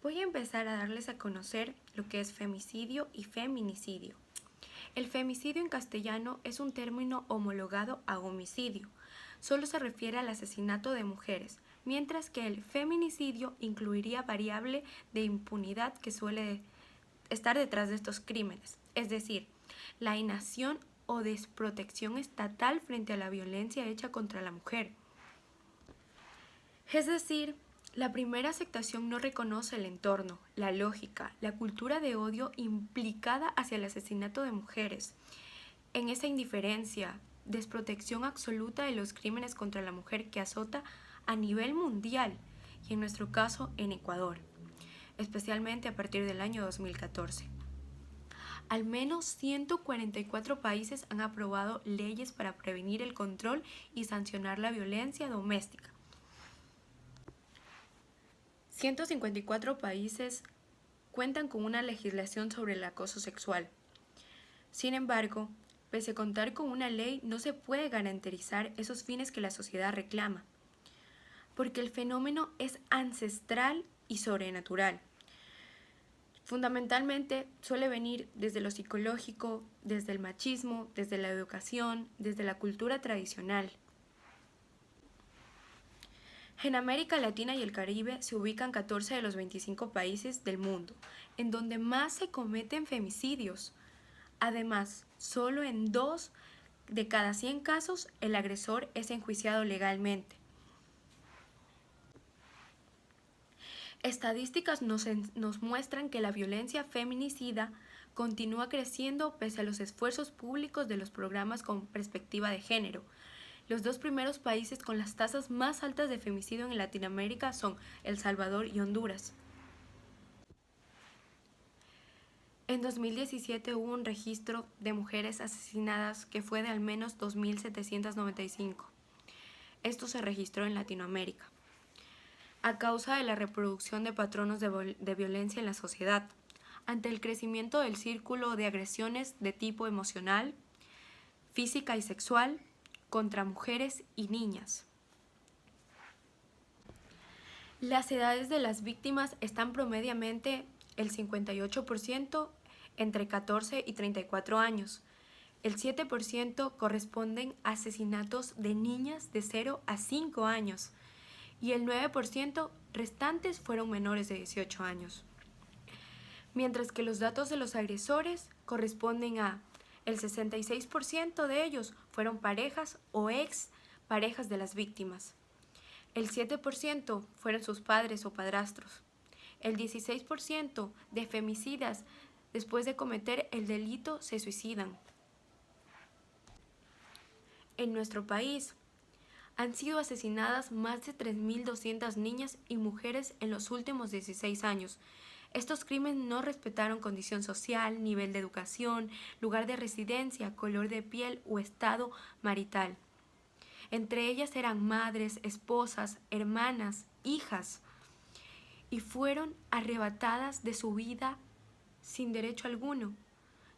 Voy a empezar a darles a conocer lo que es femicidio y feminicidio. El femicidio en castellano es un término homologado a homicidio. Solo se refiere al asesinato de mujeres, mientras que el feminicidio incluiría variable de impunidad que suele estar detrás de estos crímenes, es decir, la inacción o desprotección estatal frente a la violencia hecha contra la mujer. Es decir, la primera aceptación no reconoce el entorno, la lógica, la cultura de odio implicada hacia el asesinato de mujeres. En esa indiferencia, desprotección absoluta de los crímenes contra la mujer que azota a nivel mundial y en nuestro caso en Ecuador, especialmente a partir del año 2014. Al menos 144 países han aprobado leyes para prevenir el control y sancionar la violencia doméstica. 154 países cuentan con una legislación sobre el acoso sexual. Sin embargo, pese a contar con una ley, no se puede garantizar esos fines que la sociedad reclama, porque el fenómeno es ancestral y sobrenatural. Fundamentalmente suele venir desde lo psicológico, desde el machismo, desde la educación, desde la cultura tradicional. En América Latina y el Caribe se ubican 14 de los 25 países del mundo, en donde más se cometen femicidios. Además, solo en 2 de cada 100 casos el agresor es enjuiciado legalmente. Estadísticas nos muestran que la violencia feminicida continúa creciendo pese a los esfuerzos públicos de los programas con perspectiva de género. Los 2 primeros países con las tasas más altas de femicidio en Latinoamérica son El Salvador y Honduras. En 2017 hubo un registro de mujeres asesinadas que fue de al menos 2.795. Esto se registró en Latinoamérica, a causa de la reproducción de patronos de violencia en la sociedad, ante el crecimiento del círculo de agresiones de tipo emocional, física y sexual, contra mujeres y niñas. Las edades de las víctimas están promediamente el 58% entre 14 y 34 años. El 7% corresponden a asesinatos de niñas de 0 a 5 años y el 9% restantes fueron menores de 18 años. Mientras que los datos de los agresores corresponden a el 66% de ellos fueron parejas o ex parejas de las víctimas. El 7% fueron sus padres o padrastros. El 16% de femicidas después de cometer el delito se suicidan. En nuestro país han sido asesinadas más de 3.200 niñas y mujeres en los últimos 16 años. Estos crímenes no respetaron condición social, nivel de educación, lugar de residencia, color de piel o estado marital. Entre ellas eran madres, esposas, hermanas, hijas, y fueron arrebatadas de su vida sin derecho alguno,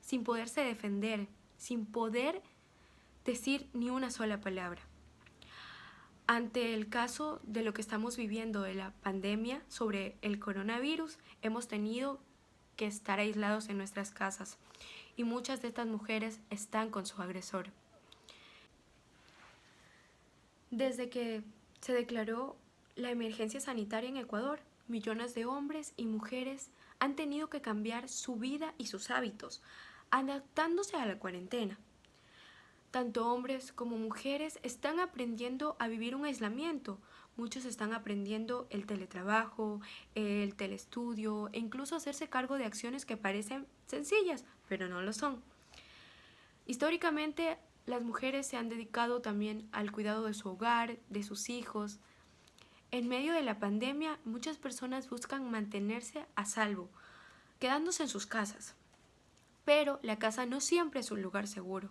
sin poderse defender, sin poder decir ni una sola palabra. Ante el caso de lo que estamos viviendo de la pandemia sobre el coronavirus, hemos tenido que estar aislados en nuestras casas y muchas de estas mujeres están con su agresor. Desde que se declaró la emergencia sanitaria en Ecuador, millones de hombres y mujeres han tenido que cambiar su vida y sus hábitos, adaptándose a la cuarentena. Tanto hombres como mujeres están aprendiendo a vivir un aislamiento. Muchos están aprendiendo el teletrabajo, el telestudio e incluso hacerse cargo de acciones que parecen sencillas, pero no lo son. Históricamente, las mujeres se han dedicado también al cuidado de su hogar, de sus hijos. En medio de la pandemia, muchas personas buscan mantenerse a salvo, quedándose en sus casas. Pero la casa no siempre es un lugar seguro,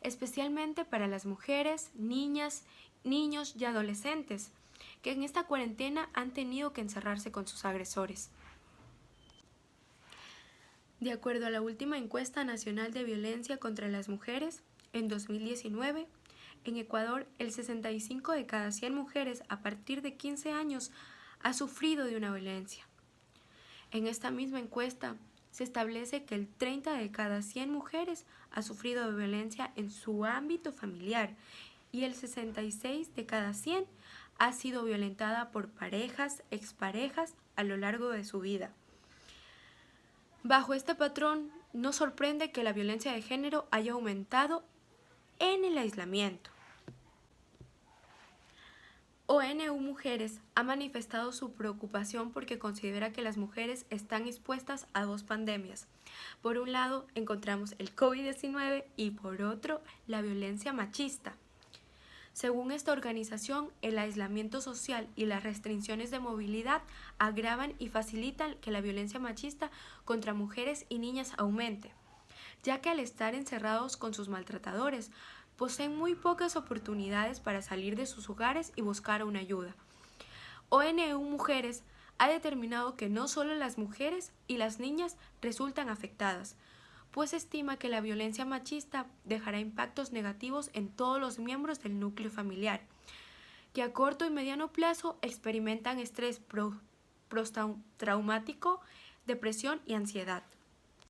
especialmente para las mujeres, niñas, niños y adolescentes, que en esta cuarentena han tenido que encerrarse con sus agresores. De acuerdo a la última encuesta nacional de violencia contra las mujeres, en 2019, en Ecuador, el 65 de cada 100 mujeres a partir de 15 años ha sufrido de una violencia. En esta misma encuesta se establece que el 30 de cada 100 mujeres ha sufrido violencia en su ámbito familiar y el 66 de cada 100 ha sido violentada por parejas, exparejas a lo largo de su vida. Bajo este patrón, no sorprende que la violencia de género haya aumentado en el aislamiento. ONU Mujeres ha manifestado su preocupación porque considera que las mujeres están expuestas a dos pandemias. Por un lado, encontramos el COVID-19 y por otro, la violencia machista. Según esta organización, el aislamiento social y las restricciones de movilidad agravan y facilitan que la violencia machista contra mujeres y niñas aumente, ya que al estar encerrados con sus maltratadores, poseen muy pocas oportunidades para salir de sus hogares y buscar una ayuda. ONU Mujeres ha determinado que no solo las mujeres y las niñas resultan afectadas, pues estima que la violencia machista dejará impactos negativos en todos los miembros del núcleo familiar, que a corto y mediano plazo experimentan estrés postraumático, depresión y ansiedad.